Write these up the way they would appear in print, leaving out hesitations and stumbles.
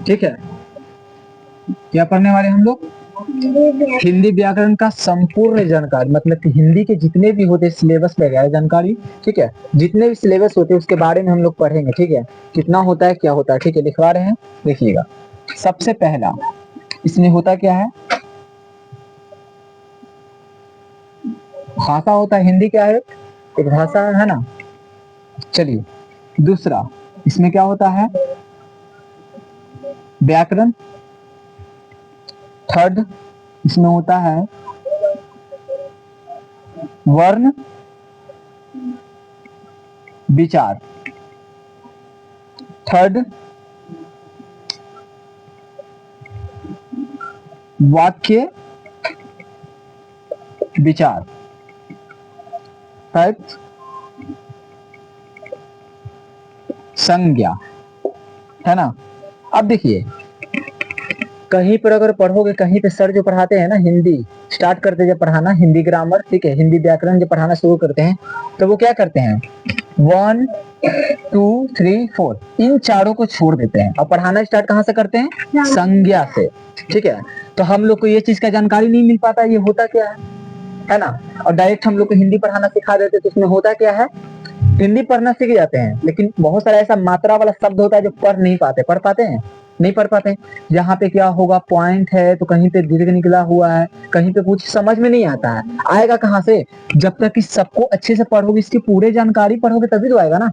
ठीक है, क्या पढ़ने वाले हम लोग? हिंदी व्याकरण का संपूर्ण जानकारी, मतलब कि हिंदी के जितने भी होते सिलेबस वगैरह जानकारी, ठीक है, जितने भी सिलेबस होते हैं उसके बारे में हम लोग पढ़ेंगे। ठीक है, कितना होता है, क्या होता है, ठीक है, लिखवा रहे हैं, देखिएगा। सबसे पहला इसमें होता क्या है, भाषा होता है। हिंदी क्या है, एक भाषा है ना। चलिए, दूसरा इसमें क्या होता है, व्याकरण। थर्ड इसमें होता है वर्ण विचार। थर्ड वाक्य विचार। थर्ड संज्ञा, है ना। अब देखिए, कहीं पर अगर पढ़ोगे, कहीं पे सर जो पढ़ाते हैं ना, हिंदी स्टार्ट करते जब पढ़ाना, हिंदी ग्रामर, ठीक है, हिंदी व्याकरण जब पढ़ाना शुरू करते हैं तो वो क्या करते हैं, 1 2 3 4 इन चारों को छोड़ देते हैं और पढ़ाना स्टार्ट कहाँ से करते हैं, संज्ञा से। ठीक है, तो हम लोग को ये चीज का जानकारी नहीं मिल पाता ये होता क्या है ना। और डायरेक्ट हम लोग को हिंदी पढ़ाना सिखा देते तो उसमें होता क्या है, हिंदी पढ़ना सीख जाते हैं, लेकिन बहुत सारा ऐसा मात्रा वाला शब्द होता है जो पढ़ नहीं पाते। पढ़ पाते हैं, नहीं पढ़ पाते। यहाँ पे क्या होगा, पॉइंट है तो कहीं पे दीर्घ निकला हुआ है, कहीं पे कुछ समझ में नहीं आता है। आएगा कहाँ से, जब तक कि सबको अच्छे से पढ़ोगे, इसकी पूरे जानकारी पढ़ोगे तभी तो आएगा ना।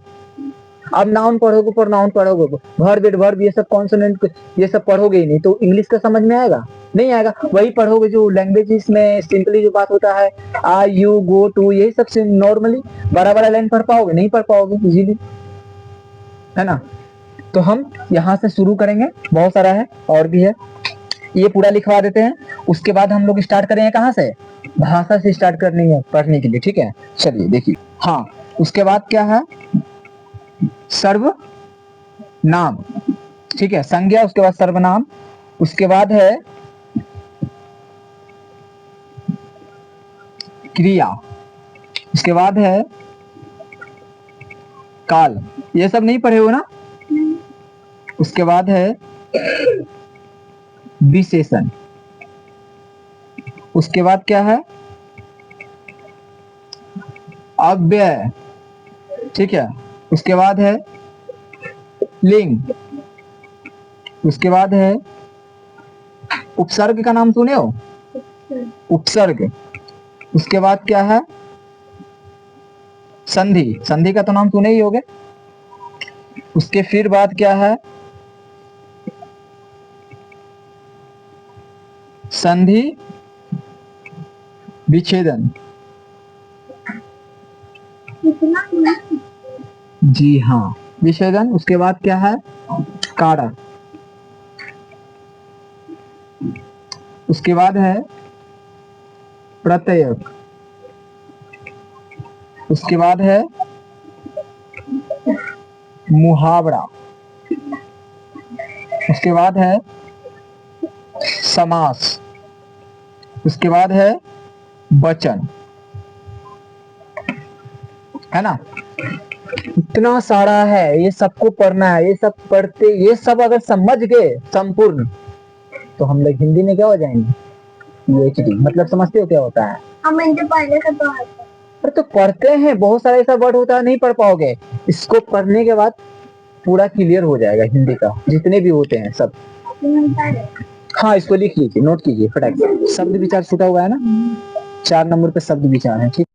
अब नाउन पढ़ोगे, प्रोनाउन पढ़ोगे, वर्ब वर्ब ये सब कॉन्सोनेंट ये सब पढ़ोगे ही नहीं तो इंग्लिश का समझ में आएगा, नहीं आएगा। वही पढ़ोगे जो लैंग्वेजेस में सिंपली जो बात होता है, आई यू गो टू, यही सब नॉर्मली बड़ा बड़ा लाइन पढ़ पाओगे, नहीं पढ़ पाओगे इजीली, है ना। तो हम यहाँ से शुरू करेंगे, बहुत सारा है और भी है, ये पूरा लिखवा देते हैं। उसके बाद हम लोग स्टार्ट करेंगे कहाँ से, भाषा से स्टार्ट करनी है पढ़ने के लिए। ठीक है, चलिए देखिए। हाँ, उसके बाद क्या है, सर्वनाम। ठीक है, संज्ञा, उसके बाद सर्वनाम, उसके बाद है क्रिया, उसके बाद है काल, ये सब नहीं पढ़े हो ना। उसके बाद है विशेषण, उसके बाद क्या है, अव्यय। ठीक है, उसके बाद है लिंग, उसके बाद है उपसर्ग, का नाम सुने हो, उपसर्ग। उसके बाद क्या है, संधि, संधि का तो नाम सुने ही होगे। उसके फिर बाद क्या है, संधि विच्छेदन। जी हाँ, विच्छेदन। उसके बाद क्या है, कारक। उसके बाद है प्रत्यय। उसके बाद है मुहावरा। उसके बाद है समास। उसके बाद है वचन, है ना। इतना सारा है, ये सबको पढ़ना है। ये सब पढ़ते, ये सब अगर समझ गए संपूर्ण तो हम लोग हिंदी में क्या हो जाएंगे, PhD। मतलब समझते हो क्या होता है, हम हिंदी पढ़ने से तो अरे तो पढ़ते हैं, बहुत सारा ऐसा वर्ड होता है नहीं पढ़ पाओगे, इसको पढ़ने के बाद पूरा क्लियर हो जाएगा हिंदी का, जितने भी होते हैं सब। हाँ, इसको लिख लीजिए, नोट कीजिए फटाक से। शब्द विचार छूटा हुआ है ना, 4 नंबर पे शब्द विचार है। ठीक।